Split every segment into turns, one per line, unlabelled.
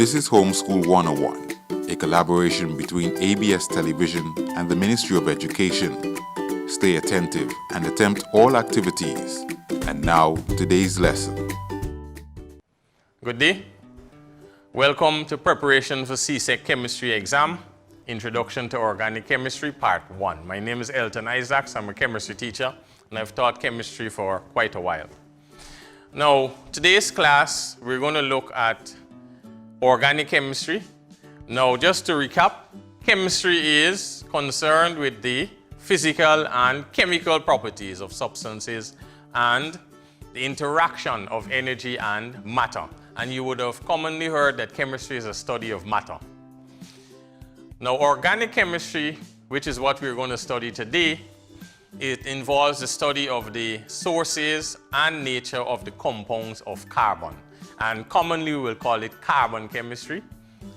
This is Homeschool 101, a collaboration between ABS Television and the Ministry of Education. Stay attentive and attempt all activities. And now, today's lesson.
Good day. Welcome to preparation for CSEC chemistry exam, Introduction to Organic Chemistry, Part 1. My name is Elton Issac. I'm a chemistry teacher, and I've taught chemistry for quite a while. Now, today's class, we're going to look at organic chemistry. Now, just to recap, chemistry is concerned with the physical and chemical properties of substances and the interaction of energy and matter. And you would have commonly heard that chemistry is a study of matter. Now, organic chemistry, which is what we're going to study today, it involves the study of the sources and nature of the compounds of carbon. And commonly we will call it carbon chemistry.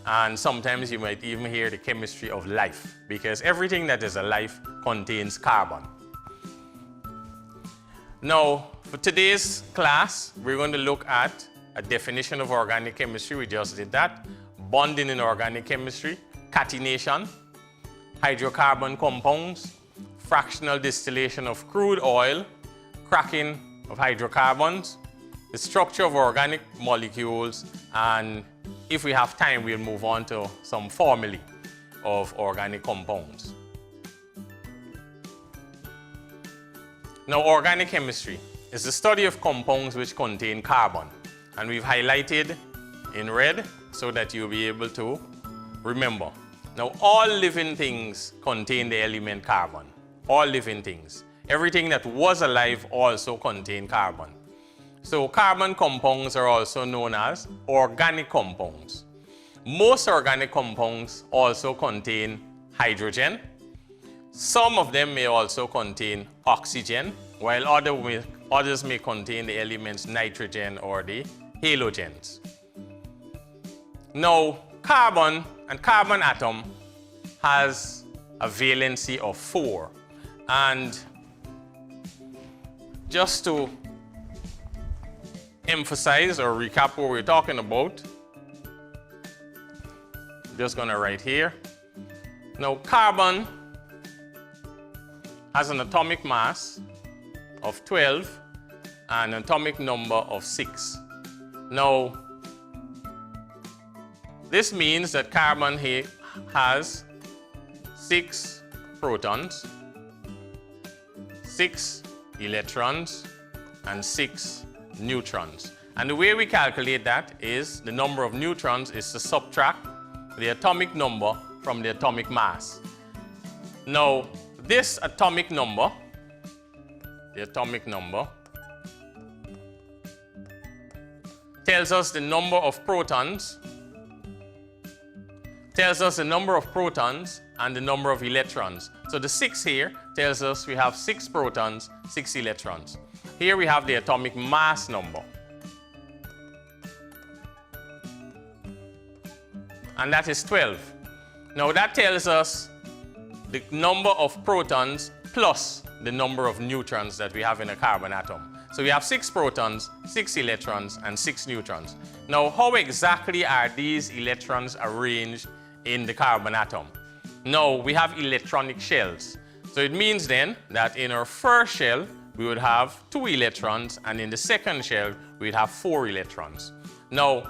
And sometimes you might even hear the chemistry of life, because everything that is alive contains carbon. Now, for today's class, we're going to look at a definition of organic chemistry. We just did that. Bonding in organic chemistry, catenation, hydrocarbon compounds, fractional distillation of crude oil, cracking of hydrocarbons, the structure of organic molecules, and if we have time, we'll move on to some formulae of organic compounds. Now, organic chemistry is the study of compounds which contain carbon, and we've highlighted in red so that you'll be able to remember. Now, all living things contain the element carbon. All living things. Everything that was alive also contained carbon. So carbon compounds are also known as organic compounds. Most organic compounds also contain hydrogen. Some of them may also contain oxygen, while others may contain the elements nitrogen or the halogens. Now, carbon and carbon atom has a valency of 4. And just to emphasize or recap what we're talking about, I'm just going to write here. Now, carbon has an atomic mass of 12 and an atomic number of 6. Now, this means that carbon here has 6 protons, 6 electrons, and 6 neutrons. And the way we calculate that is the number of neutrons is to subtract the atomic number from the atomic mass. Now, this atomic number, tells us the number of protons, and the number of electrons. So the 6 here tells us we have 6 protons, 6 electrons. Here we have the atomic mass number. And that is 12. Now that tells us the number of protons plus the number of neutrons that we have in a carbon atom. So we have 6 protons, 6 electrons, and 6 neutrons. Now, how exactly are these electrons arranged in the carbon atom? Now, we have electronic shells. So it means then that in our first shell, we would have 2 electrons, and in the second shell, we'd have 4 electrons. Now,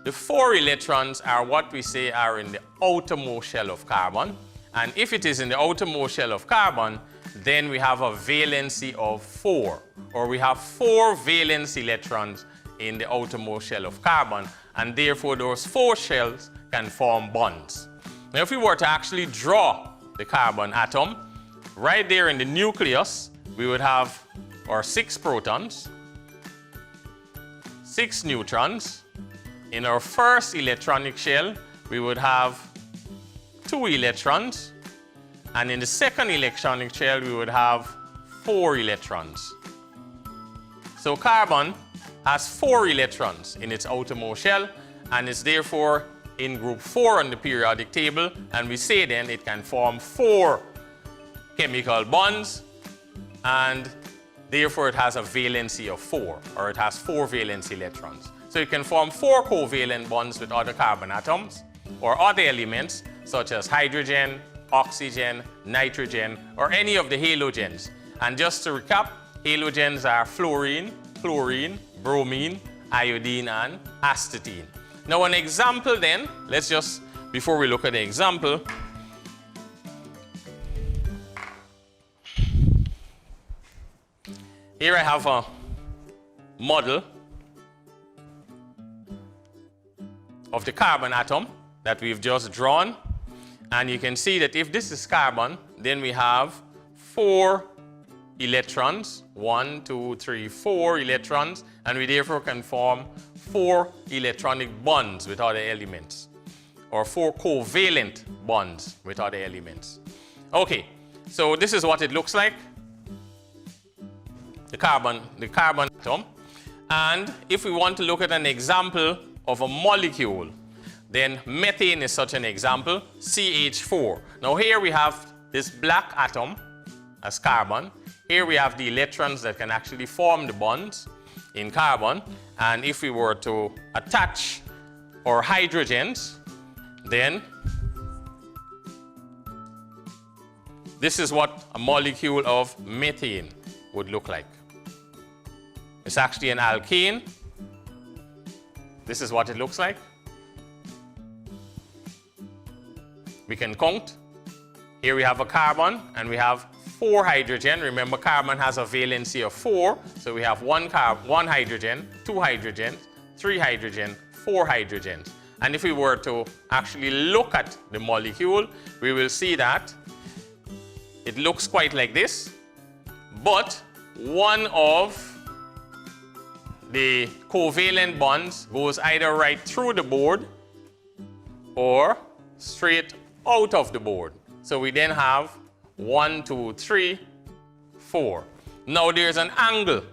the 4 electrons are what we say are in the outermost shell of carbon. And if it is in the outermost shell of carbon, then we have a valency of 4, or we have 4 valence electrons in the outermost shell of carbon, and therefore those 4 shells can form bonds. Now, if we were to actually draw the carbon atom, right there in the nucleus, we would have our 6 protons, 6 neutrons. In our first electronic shell, we would have 2 electrons. And in the second electronic shell, we would have 4 electrons. So carbon has 4 electrons in its outermost shell, and is therefore in group 4 on the periodic table. And we say then it can form 4 chemical bonds, and therefore it has a valency of 4, or it has 4 valence electrons. So you can form 4 covalent bonds with other carbon atoms or other elements such as hydrogen, oxygen, nitrogen, or any of the halogens. And just to recap, halogens are fluorine, chlorine, bromine, iodine, and astatine. Now an example then, let's just, before we look at the example, here I have a model of the carbon atom that we've just drawn. And you can see that if this is carbon, then we have 4 electrons, 1, 2, 3, 4 electrons, and we therefore can form 4 electronic bonds with other elements, or 4 covalent bonds with other elements. Okay, so this is what it looks like, the carbon atom. And if we want to look at an example of a molecule, then methane is such an example, CH4. Now here we have this black atom as carbon. Here we have the electrons that can actually form the bonds in carbon. And if we were to attach our hydrogens, then this is what a molecule of methane would look like. It's actually an alkane. This is what it looks like. We can count. Here we have a carbon and we have 4 hydrogen. Remember, carbon has a valency of 4. So we have 1 hydrogen, 2 hydrogens, 3 hydrogen, 4 hydrogens. And if we were to actually look at the molecule, we will see that it looks quite like this. But one of the covalent bonds goes either right through the board or straight out of the board. So we then have 1, 2, 3, 4. Now there's an angle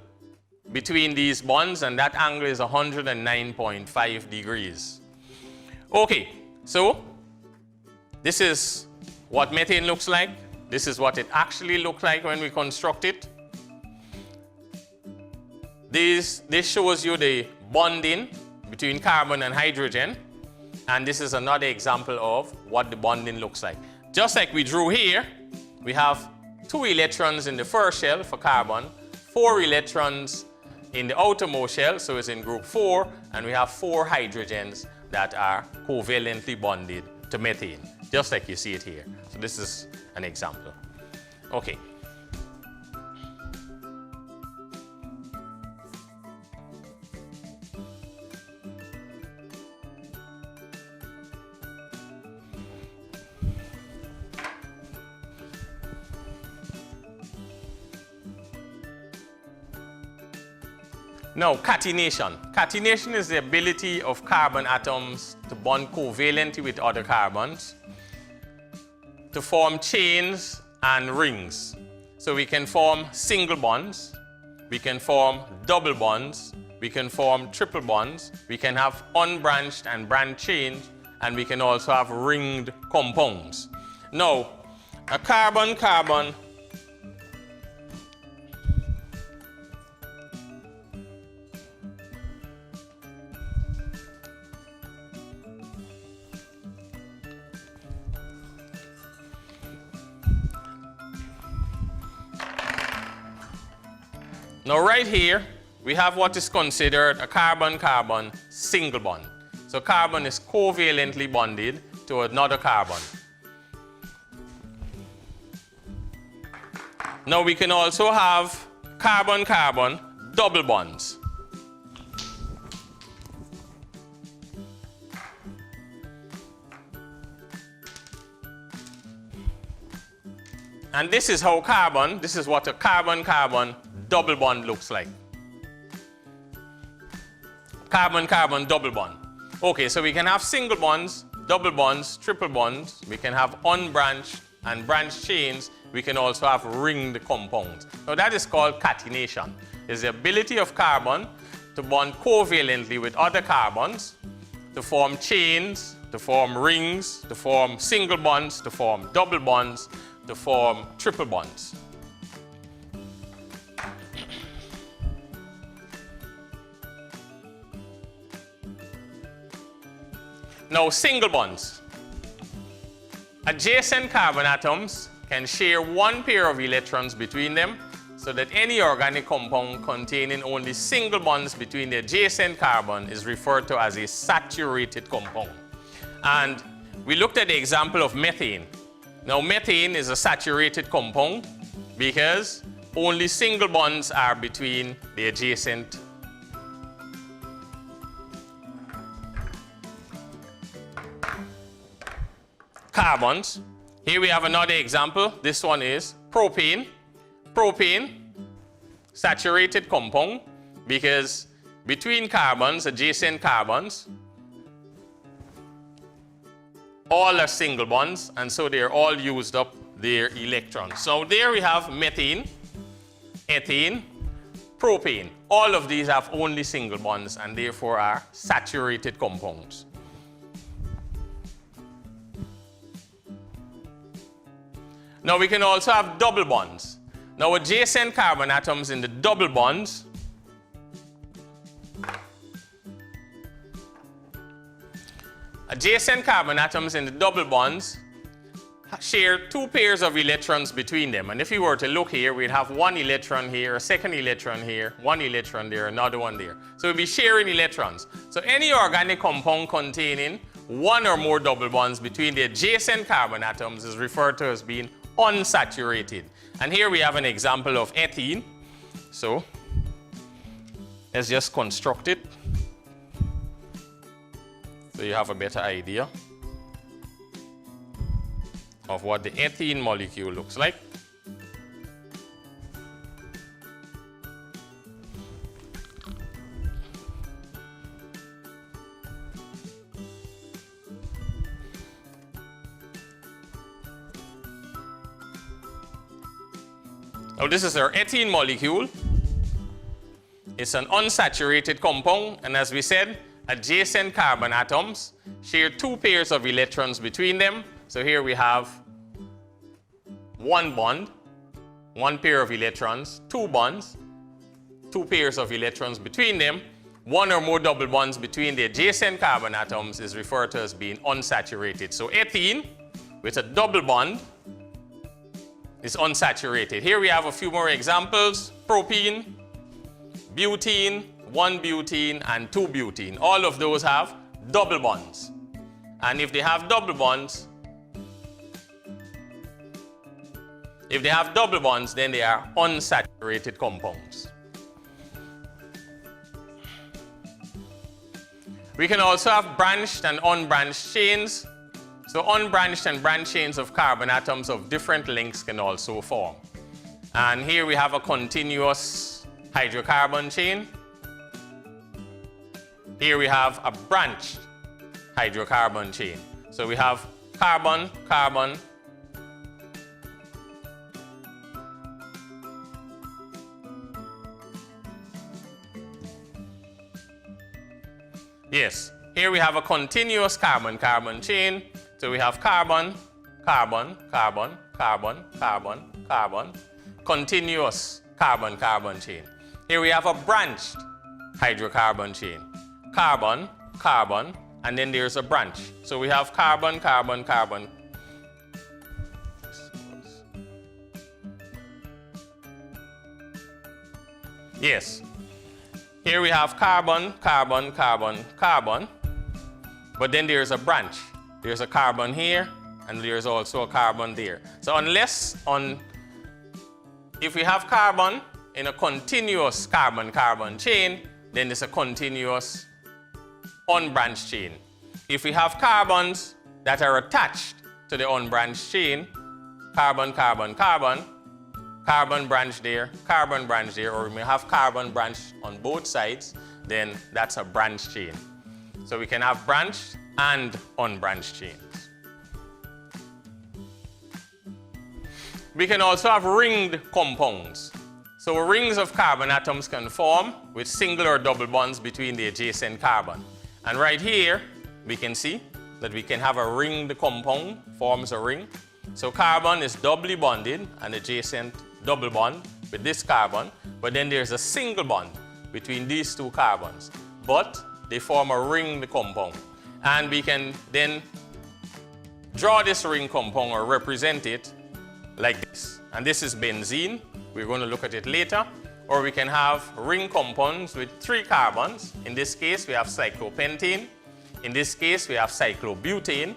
between these bonds, and that angle is 109.5 degrees. Okay, so this is what methane looks like. This is what it actually looks like when we construct it. This shows you the bonding between carbon and hydrogen. And this is another example of what the bonding looks like. Just like we drew here, we have 2 electrons in the first shell for carbon, 4 electrons in the outermost shell, so it's in group 4, and we have 4 hydrogens that are covalently bonded to methane, just like you see it here. So this is an example. Okay. Now, catenation. Catenation is the ability of carbon atoms to bond covalently with other carbons to form chains and rings. So we can form single bonds, we can form double bonds, we can form triple bonds, we can have unbranched and branched chains, and we can also have ringed compounds. Now, a carbon-carbon Now right here, we have what is considered a carbon-carbon single bond. So carbon is covalently bonded to another carbon. Now we can also have carbon-carbon double bonds. And this is how this is what a carbon-carbon double bond looks like. Carbon-carbon double bond. Okay, so we can have single bonds, double bonds, triple bonds. We can have unbranched and branched chains. We can also have ringed compounds. Now that is called catenation. It's the ability of carbon to bond covalently with other carbons, to form chains, to form rings, to form single bonds, to form double bonds, to form triple bonds. Now, single bonds. Adjacent carbon atoms can share one pair of electrons between them, so that any organic compound containing only single bonds between the adjacent carbon is referred to as a saturated compound. And we looked at the example of methane. Now, methane is a saturated compound because only single bonds are between the adjacent carbons. Here we have another example. This one is propane. Propane, saturated compound, because between carbons, adjacent carbons, all are single bonds, and so they're all used up their electrons. So there we have methane, ethane, propane. All of these have only single bonds and therefore are saturated compounds. Now we can also have double bonds. Now, adjacent carbon atoms in the double bonds share two pairs of electrons between them. And if you were to look here, we'd have one electron here, a second electron here, one electron there, another one there. So we'll be sharing electrons. So any organic compound containing one or more double bonds between the adjacent carbon atoms is referred to as being unsaturated. And here we have an example of ethene. So let's just construct it so you have a better idea of what the ethene molecule looks like. Now this is our ethene molecule. It's an unsaturated compound, and as we said, adjacent carbon atoms share two pairs of electrons between them. So here we have one bond, one pair of electrons, two bonds, two pairs of electrons between them. One or more double bonds between the adjacent carbon atoms is referred to as being unsaturated. So ethene with a double bond is unsaturated. Here we have a few more examples. Propene, butene, 1-butene, and 2-butene. All of those have double bonds. And if they have double bonds, then they are unsaturated compounds. We can also have branched and unbranched chains. So unbranched and branched chains of carbon atoms of different lengths can also form. And here we have a continuous hydrocarbon chain. Here we have a branched hydrocarbon chain. So we have carbon, carbon, yes, here we have a continuous carbon-carbon chain. So we have carbon, carbon, carbon, carbon, carbon, carbon, continuous carbon-carbon chain. Here we have a branched hydrocarbon chain. Carbon, carbon, and then there's a branch. So we have carbon, carbon, carbon. Yes. Here we have carbon, carbon, carbon, carbon, but then there's a branch. There's a carbon here, and there's also a carbon there. So if we have carbon in a continuous carbon-carbon chain, then it's a continuous unbranched chain. If we have carbons that are attached to the unbranched chain, carbon, carbon, carbon, carbon branch there, or we may have carbon branch on both sides, then that's a branch chain. So we can have branched and unbranched chains. We can also have ringed compounds. So rings of carbon atoms can form with single or double bonds between the adjacent carbon. And right here, we can see that we can have a ringed compound, forms a ring. So carbon is doubly bonded, an adjacent double bond with this carbon, but then there's a single bond between these two carbons. But they form a ringed compound. And we can then draw this ring compound or represent it like this. And this is benzene. We're going to look at it later. Or we can have ring compounds with 3 carbons. In this case, we have cyclopentane. In this case, we have cyclobutane.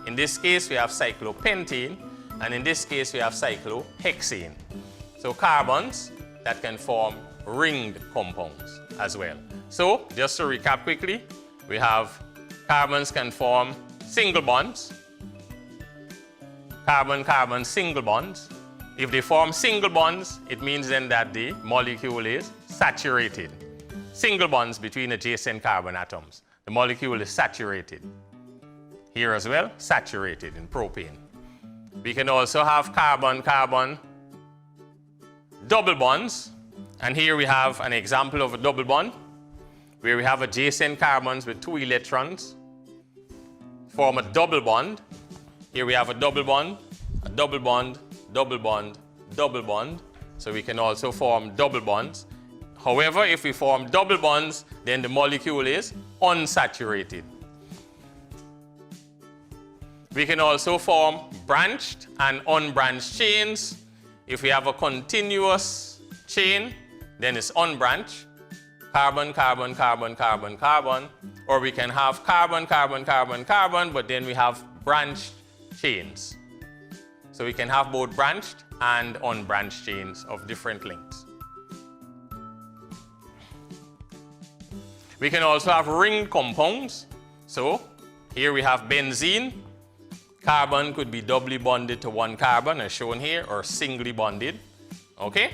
In this case, we have cyclopentane. And in this case, we have cyclohexane. So carbons that can form ringed compounds as well. So just to recap quickly, we have carbons can form single bonds. Carbon-carbon single bonds. If they form single bonds, it means then that the molecule is saturated. Single bonds between adjacent carbon atoms. The molecule is saturated. Here as well, saturated in propane. We can also have carbon-carbon double bonds. And here we have an example of a double bond where we have adjacent carbons with 2 electrons form a double bond. Here we have a double bond, a double bond, double bond, double bond. So we can also form double bonds. However, if we form double bonds, then the molecule is unsaturated. We can also form branched and unbranched chains. If we have a continuous chain, then it's unbranched. Carbon, carbon, carbon, carbon, carbon. Or we can have carbon, carbon, carbon, carbon, but then we have branched chains. So we can have both branched and unbranched chains of different lengths. We can also have ring compounds. So here we have benzene. Carbon could be doubly bonded to one carbon as shown here, or singly bonded. Okay?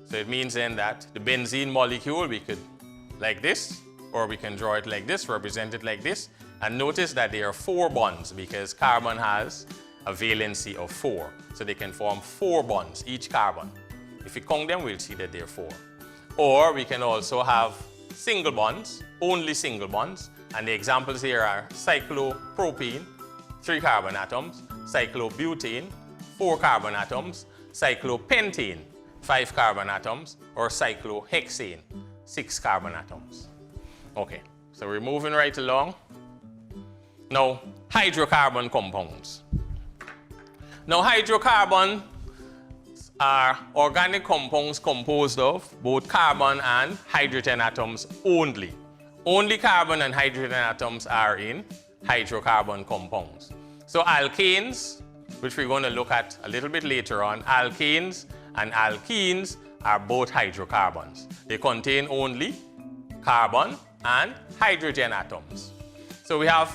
So it means then that the benzene molecule we could like this, or we can draw it like this, represent it like this. And notice that there are 4 bonds because carbon has a valency of 4. So they can form 4 bonds, each carbon. If we count them, we'll see that there are 4. Or we can also have single bonds, only single bonds. And the examples here are cyclopropene, 3 carbon atoms, cyclobutane, 4 carbon atoms, cyclopentane, 5 carbon atoms, or cyclohexane, 6 carbon atoms. Okay, so we're moving right along. Now, hydrocarbon compounds. Now, hydrocarbons are organic compounds composed of both carbon and hydrogen atoms only. Only carbon and hydrogen atoms are in hydrocarbon compounds. So alkanes, which we're going to look at a little bit later on, alkanes and alkenes are both hydrocarbons. They contain only carbon and hydrogen atoms. So we have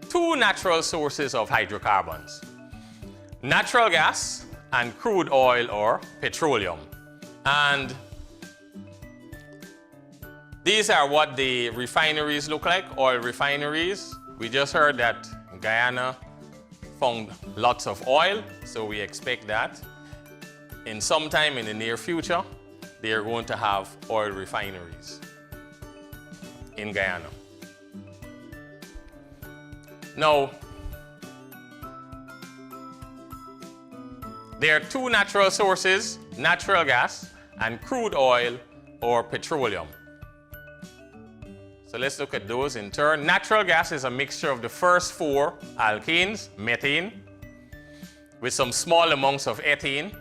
2 natural sources of hydrocarbons: natural gas and crude oil or petroleum. And these are what the refineries look like, oil refineries. We just heard that Guyana found lots of oil, so we expect that in some time in the near future, they are going to have oil refineries in Guyana. Now, there are 2 natural sources, natural gas and crude oil or petroleum. So let's look at those in turn. Natural gas is a mixture of the first 4 alkanes, methane, with some small amounts of ethane,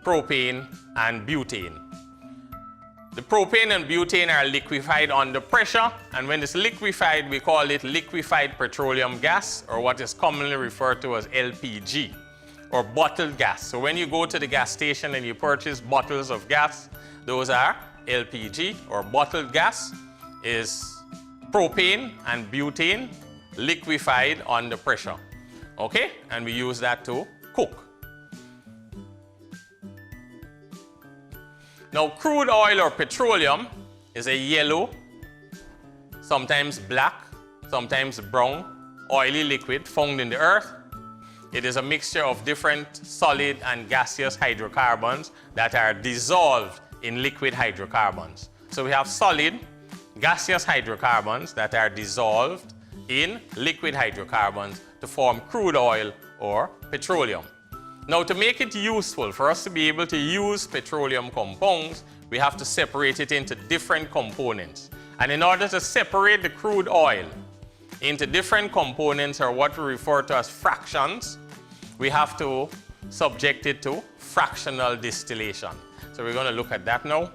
propane, and butane. The propane and butane are liquefied under pressure, and when it's liquefied, we call it liquefied petroleum gas, or what is commonly referred to as LPG, or bottled gas. So when you go to the gas station and you purchase bottles of gas, those are LPG, or bottled gas is propane and butane liquefied under pressure. Okay? And we use that to cook. Now, crude oil or petroleum is a yellow, sometimes black, sometimes brown, oily liquid found in the earth. It is a mixture of different solid and gaseous hydrocarbons that are dissolved in liquid hydrocarbons. So we have solid, gaseous hydrocarbons that are dissolved in liquid hydrocarbons to form crude oil or petroleum. Now, to make it useful for us to be able to use petroleum compounds, we have to separate it into different components. And in order to separate the crude oil into different components, or what we refer to as fractions, we have to subject it to fractional distillation. So we're going to look at that now.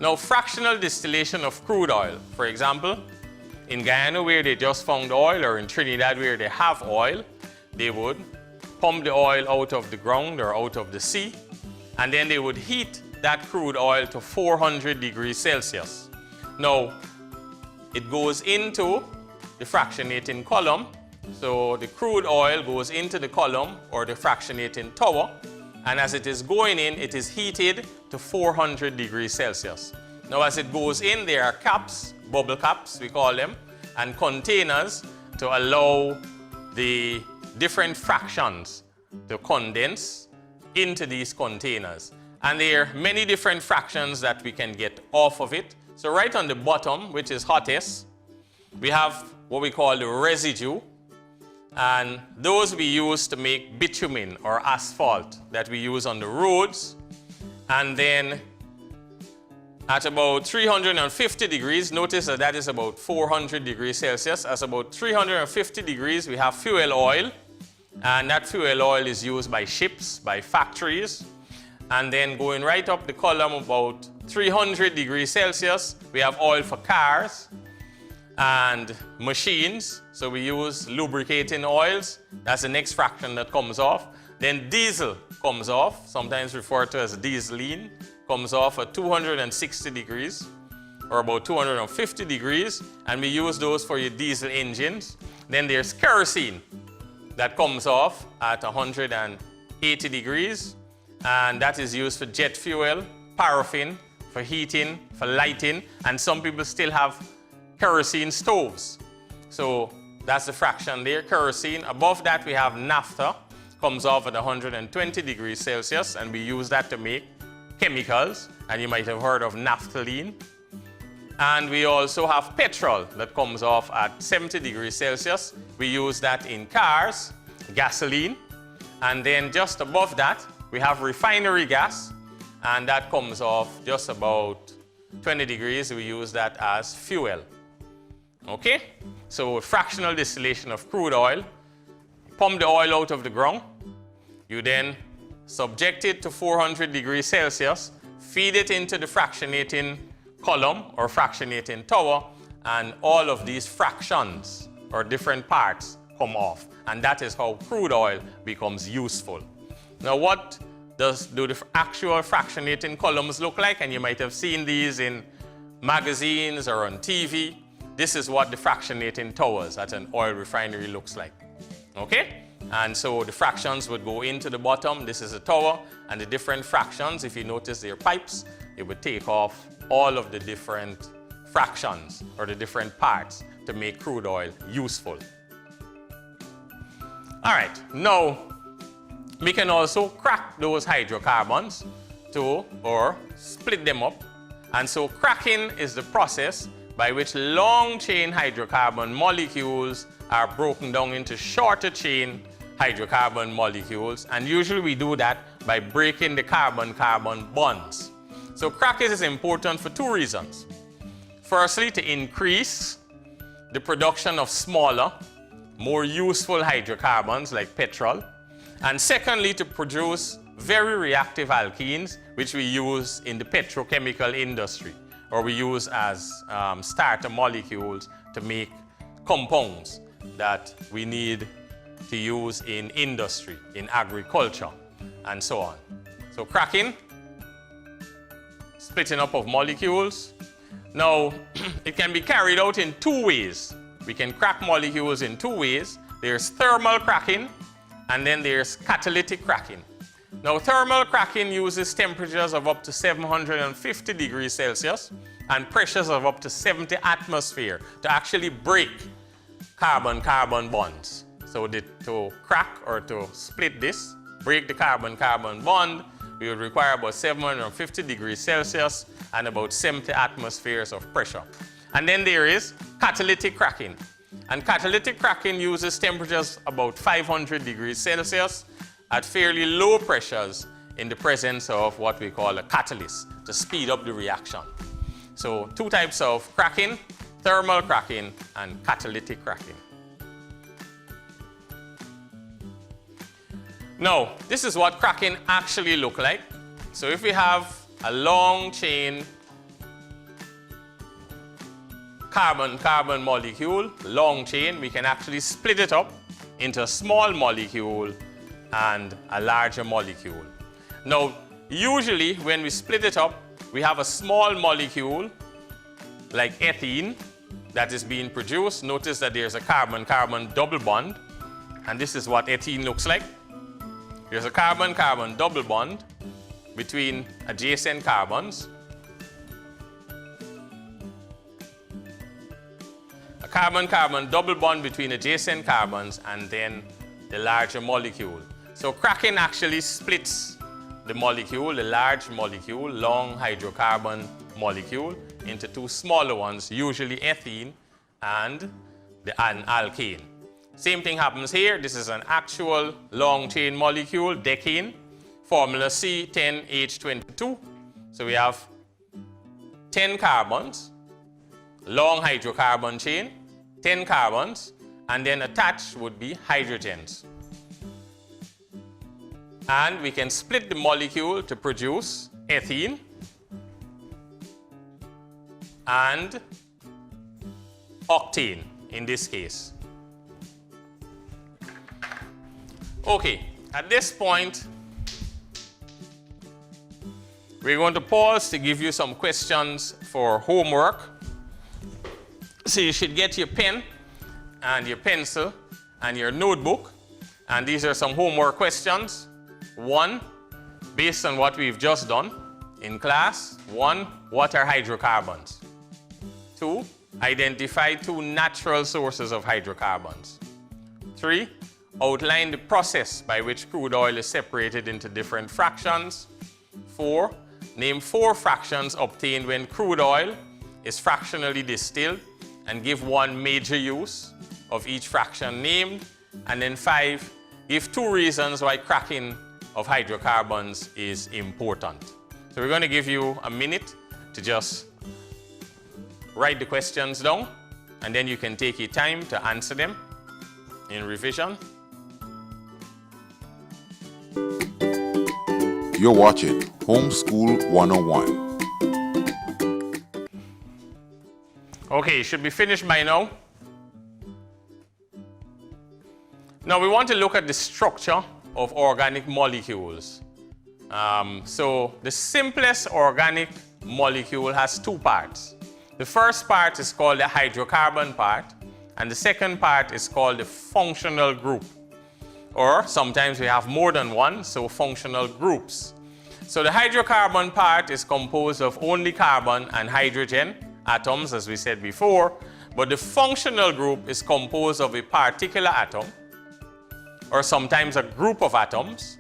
Now, fractional distillation of crude oil, for example, in Guyana where they just found oil, or in Trinidad where they have oil, they would pump the oil out of the ground or out of the sea, and then they would heat that crude oil to 400 degrees Celsius. Now, it goes into the fractionating column. So the crude oil goes into the column or the fractionating tower, and as it is going in, it is heated to 400 degrees Celsius. Now, as it goes in, there are caps, bubble caps we call them, and containers to allow the different fractions to condense into these containers. And there are many different fractions that we can get off of it. So right on the bottom, which is hottest, we have what we call the residue, and those we use to make bitumen or asphalt that we use on the roads. And then at about 350 degrees, notice that that is about 400 degrees Celsius. At about 350 degrees, we have fuel oil, and that fuel oil is used by ships, by factories. And then going right up the column about 300 degrees Celsius, we have oil for cars and machines. So we use lubricating oils. That's the next fraction that comes off. Then diesel comes off, sometimes referred to as dieseline, comes off at 260 degrees or about 250 degrees, and we use those for your diesel engines. Then there's kerosene that comes off at 180 degrees, and that is used for jet fuel, paraffin, for heating, for lighting, and some people still have kerosene stoves. So that's the fraction there, kerosene. Above that we have naphtha, comes off at 120 degrees Celsius, and we use that to make chemicals, and you might have heard of naphthalene. And we also have petrol that comes off at 70 degrees Celsius. We use that in cars, gasoline. And then just above that, we have refinery gas, and that comes off just about 20 degrees. We use that as fuel. Okay? So fractional distillation of crude oil. Pump the oil out of the ground. You then subject it to 400 degrees Celsius, feed it into the fractionating column or fractionating tower, and all of these fractions or different parts come off. And that is how crude oil becomes useful. Now, what do the actual fractionating columns look like? And you might have seen these in magazines or on TV. This is what the fractionating towers at an oil refinery looks like. Okay? And so the fractions would go into the bottom. This is a tower, and the different fractions, if you notice their pipes, it would take off all of the different fractions or the different parts to make crude oil useful. All right, now we can also crack those hydrocarbons or split them up. And so cracking is the process by which long chain hydrocarbon molecules are broken down into shorter chain hydrocarbon molecules, and usually we do that by breaking the carbon-carbon bonds. So cracking is important for two reasons. Firstly, to increase the production of smaller, more useful hydrocarbons like petrol, and secondly, to produce very reactive alkenes, which we use in the petrochemical industry, or we use as starter molecules to make compounds that we need to use in industry, in agriculture, and so on. So cracking, splitting up of molecules. Now, it can be carried out in two ways. We can crack molecules in two ways. There's thermal cracking, and then there's catalytic cracking. Now, thermal cracking uses temperatures of up to 750 degrees Celsius and pressures of up to 70 atmosphere to actually break carbon-carbon bonds. So to crack or to split this, break the carbon-carbon bond, we would require about 750 degrees Celsius and about 70 atmospheres of pressure. And then there is catalytic cracking. And catalytic cracking uses temperatures about 500 degrees Celsius at fairly low pressures in the presence of what we call a catalyst to speed up the reaction. So two types of cracking, thermal cracking, and catalytic cracking. Now, this is what cracking actually looks like. So if we have a long chain carbon-carbon molecule, long chain, we can actually split it up into a small molecule and a larger molecule. Now, usually when we split it up, we have a small molecule like ethene that is being produced. Notice that there's a carbon-carbon double bond, and this is what ethene looks like. There's a carbon-carbon double bond between adjacent carbons. A carbon-carbon double bond between adjacent carbons and then the larger molecule. So cracking actually splits the molecule, the large molecule, long hydrocarbon molecule, into two smaller ones, usually ethene and an alkane. Same thing happens here. This is an actual long chain molecule, decane, formula C10H22. So we have 10 carbons, long hydrocarbon chain, 10 carbons, and then attached would be hydrogens. And we can split the molecule to produce ethene and octane in this case. Okay, at this point, we're going to pause to give you some questions for homework. So you should get your pen and your pencil and your notebook. And these are some homework questions. 1, based on what we've just done in class. 1, what are hydrocarbons? 2, identify 2 natural sources of hydrocarbons. 3, outline the process by which crude oil is separated into different fractions. 4, name 4 fractions obtained when crude oil is fractionally distilled and give 1 major use of each fraction named. And then 5, give 2 reasons why cracking of hydrocarbons is important. So we're going to give you a minute to just write the questions down, and then you can take your time to answer them in revision.
You're watching Homeschool 101.
Okay, you should be finished by now. Now we want to look at the structure of organic molecules. So the simplest organic molecule has 2 parts. The first part is called the hydrocarbon part, and the second part is called the functional group. Or sometimes we have more than one, so functional groups. So the hydrocarbon part is composed of only carbon and hydrogen atoms, as we said before, but the functional group is composed of a particular atom, or sometimes a group of atoms,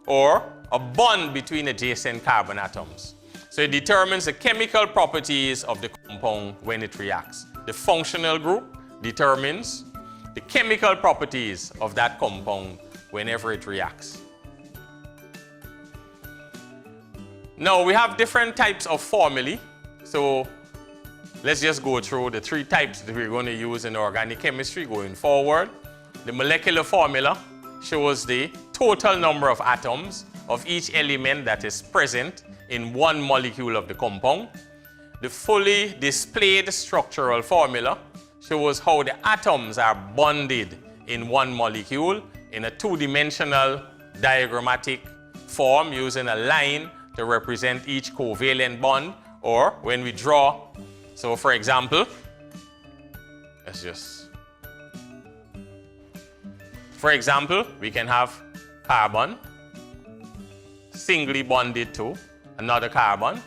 or a bond between adjacent carbon atoms. So it determines the chemical properties of the compound when it reacts. The functional group determines the chemical properties of that compound whenever it reacts. Now we have different types of formulae. So let's just go through the 3 types that we're going to use in organic chemistry going forward. The molecular formula shows the total number of atoms of each element that is present in one molecule of the compound. The fully displayed structural formula shows how the atoms are bonded in one molecule in a 2-dimensional diagrammatic form using a line to represent each covalent bond, or when we draw. So for example, we can have carbon singly bonded to another carbon,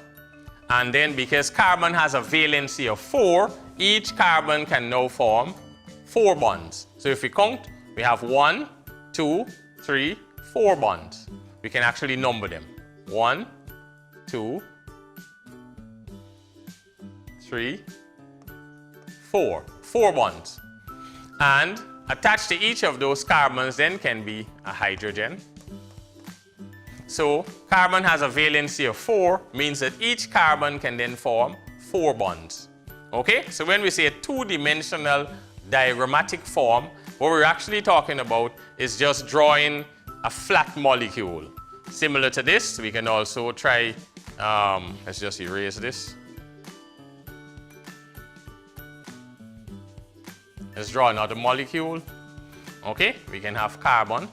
and then because carbon has a valency of 4, each carbon can now form 4 bonds. So if we count, we have 1, 2, 3, 4 bonds. We can actually number them. 1, 2, 3, 4. 4 bonds. And attached to each of those carbons then can be a hydrogen. So carbon has a valency of 4, means that each carbon can then form 4 bonds. Okay, so when we say a two-dimensional diagrammatic form, what we're actually talking about is just drawing a flat molecule. Similar to this, we can also try, let's just erase this. Let's draw another molecule. Okay, we can have carbon.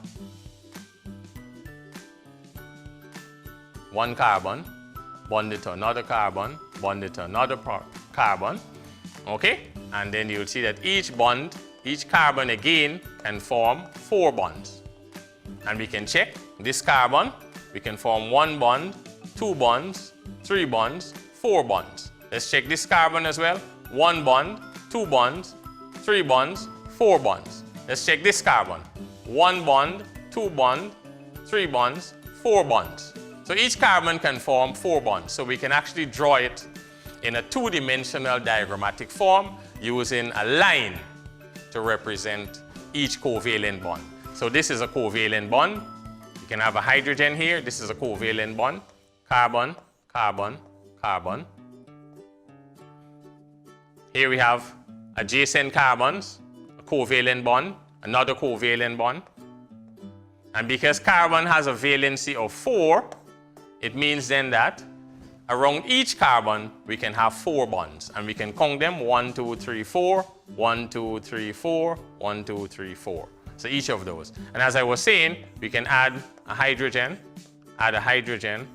One carbon, bonded to another carbon, bonded to another carbon. Okay, and then you'll see that each bond, each carbon again can form 4 bonds. And we can check this carbon, we can form 1 bond, 2 bonds, 3 bonds, 4 bonds. Let's check this carbon as well. 1 bond, 2 bonds, 3 bonds, 4 bonds. Let's check this carbon. 1 bond, 2 bonds, 3 bonds, 4 bonds. So each carbon can form 4 bonds. So we can actually draw it in a two-dimensional diagrammatic form using a line to represent each covalent bond. So this is a covalent bond. You can have a hydrogen here. This is a covalent bond. Carbon, carbon, carbon. Here we have adjacent carbons, a covalent bond, another covalent bond. And because carbon has a valency of 4, it means then that around each carbon we can have 4 bonds. And we can count them 1, 2, 3, 4, 1, 2, 3, 4, 1, 2, 3, 4. So each of those. And as I was saying, we can add a hydrogen, add a hydrogen.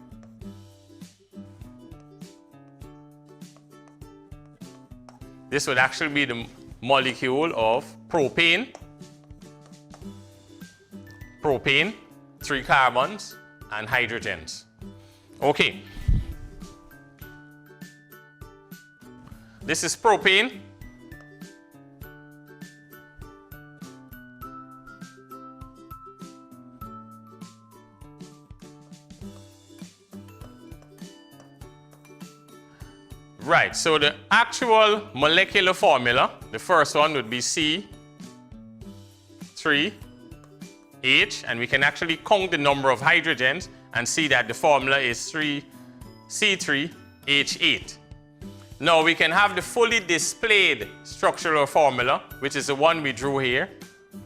This would actually be the molecule of propane. Propane, 3 carbons, and hydrogens. Okay. This is propane. Right, so the actual molecular formula, the first one would be C3H, and we can actually count the number of hydrogens and see that the formula is C3H8. Now we can have the fully displayed structural formula, which is the one we drew here,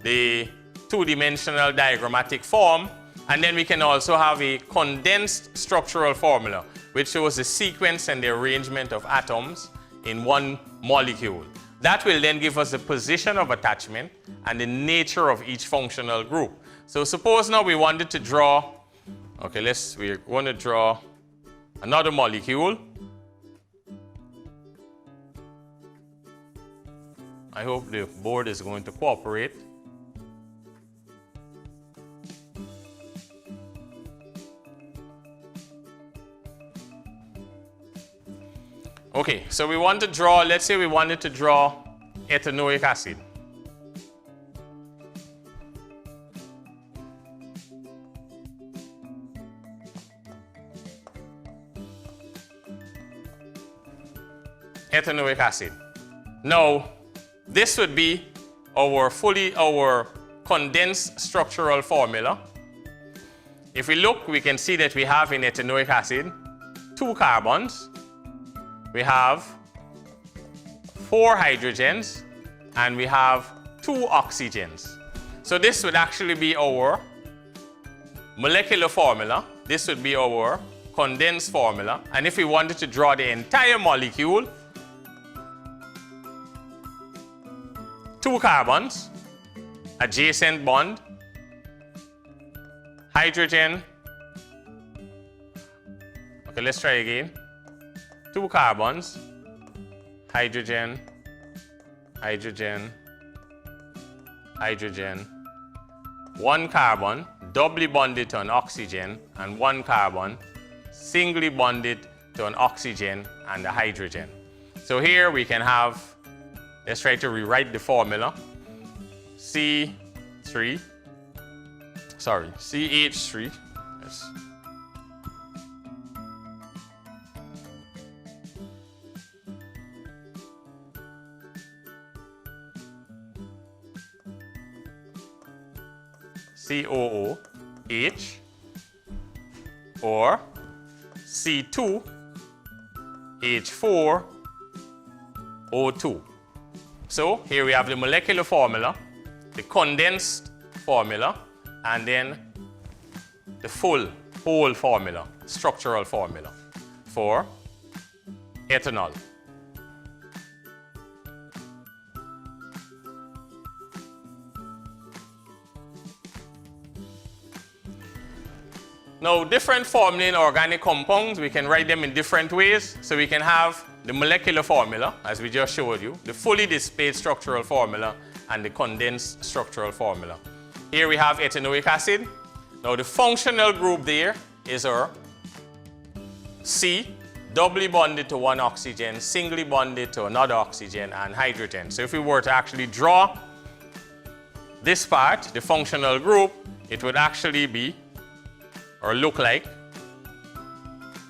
the two-dimensional diagrammatic form, and then we can also have a condensed structural formula, which shows the sequence and the arrangement of atoms in one molecule. That will then give us the position of attachment and the nature of each functional group. So suppose now we wanted to draw, okay, we're going to draw another molecule. I hope the board is going to cooperate. Okay, so we want to draw, let's say we wanted to draw ethanoic acid. Ethanoic acid. Now, this would be our condensed structural formula. If we look, we can see that we have in ethanoic acid 2 carbons. We have 4 hydrogens, and we have 2 oxygens. So this would actually be our molecular formula. This would be our condensed formula. And if we wanted to draw the entire molecule, 2 carbons, adjacent bond, hydrogen. Okay, let's try again. 2 carbons, hydrogen, hydrogen, hydrogen, 1 carbon doubly bonded to an oxygen, and 1 carbon singly bonded to an oxygen and a hydrogen. So here we can have, let's try to rewrite the formula. CH3. Yes. COOH, or C2H4 O2. So here we have the molecular formula, the condensed formula, and then the whole formula, structural formula for ethanol. Now, different formulae in organic compounds, we can write them in different ways. So we can have the molecular formula, as we just showed you, the fully displayed structural formula, and the condensed structural formula. Here we have ethanoic acid. Now, the functional group there is our C, doubly bonded to one oxygen, singly bonded to another oxygen, and hydrogen. So if we were to actually draw this part, the functional group, it would actually be or look like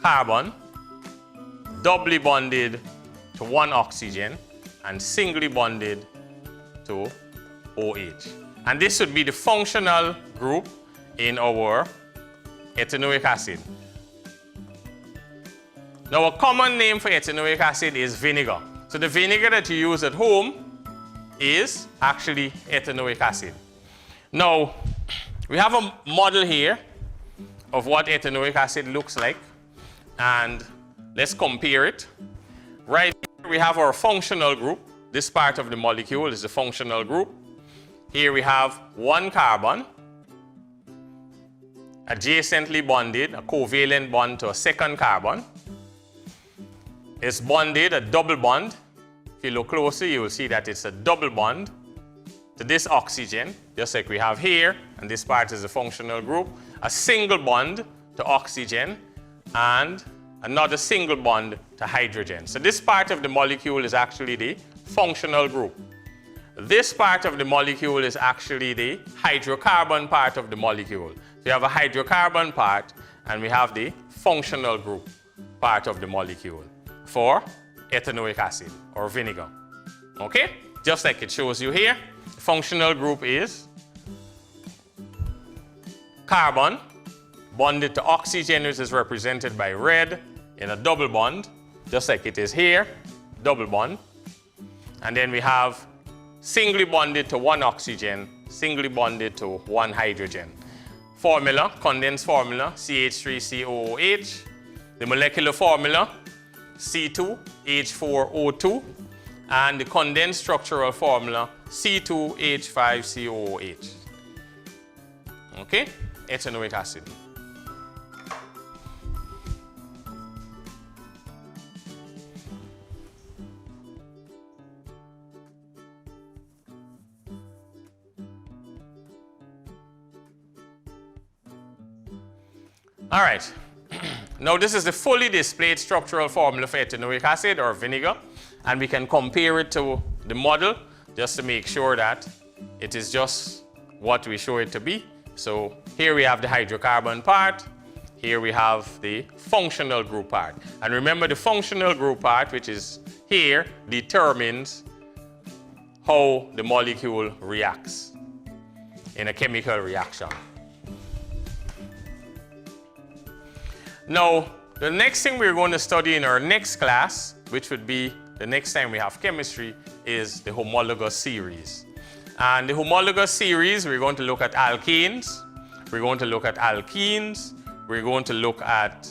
carbon, doubly bonded to one oxygen and singly bonded to OH. And this would be the functional group in our ethanoic acid. Now, a common name for ethanoic acid is vinegar. So the vinegar that you use at home is actually ethanoic acid. Now, we have a model here of what ethanoic acid looks like, and let's compare it. Right here we have our functional group. This part of the molecule is the functional group. Here we have one carbon, adjacently bonded, a covalent bond to a second carbon. It's bonded, a double bond. If you look closely, you will see that it's a double bond to this oxygen, just like we have here, and this part is the functional group. A single bond to oxygen and another single bond to hydrogen. So this part of the molecule is actually the functional group. This part of the molecule is actually the hydrocarbon part of the molecule. So you have a hydrocarbon part and we have the functional group part of the molecule for ethanoic acid or vinegar. Okay? Just like it shows you here, the functional group is carbon bonded to oxygen, which is represented by red in a double bond, just like it is here, double bond. And then we have singly bonded to one oxygen, singly bonded to one hydrogen. Formula, condensed formula, CH3COOH. The molecular formula, C2H4O2. And the condensed structural formula, C2H5COOH. Okay? Ethanoic acid. All right. Now this is the fully displayed structural formula for ethanoic acid or vinegar, and we can compare it to the model just to make sure that it is just what we show it to be. So here we have the hydrocarbon part, here we have the functional group part. And remember, the functional group part, which is here, determines how the molecule reacts in a chemical reaction. Now, the next thing we're going to study in our next class, which would be the next time we have chemistry, is the homologous series. And the homologous series, we're going to look at alkanes, we're going to look at alkenes, we're going to look at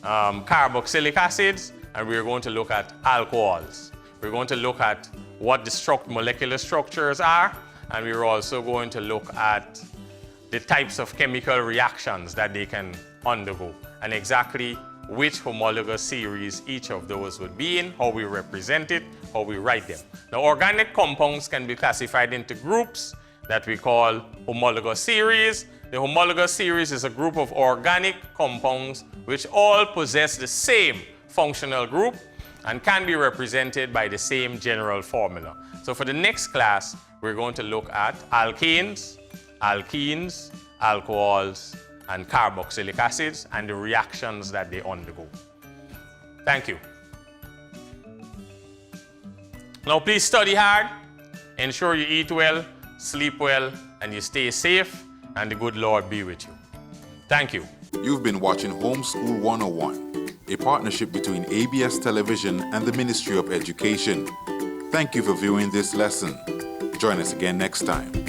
carboxylic acids, and we're going to look at alcohols. We're going to look at what the molecular structures are, and we're also going to look at the types of chemical reactions that they can undergo, and exactly which homologous series each of those would be in, how we represent it, how we write them. Now, organic compounds can be classified into groups that we call homologous series. The homologous series is a group of organic compounds which all possess the same functional group and can be represented by the same general formula. So for the next class, we're going to look at alkanes, alkenes, alcohols, and carboxylic acids and the reactions that they undergo. Thank you. Now please study hard, ensure you eat well, sleep well, and you stay safe, and the good Lord be with you. Thank you.
You've been watching Homeschool 101, a partnership between ABS Television and the Ministry of Education. Thank you for viewing this lesson. Join us again next time.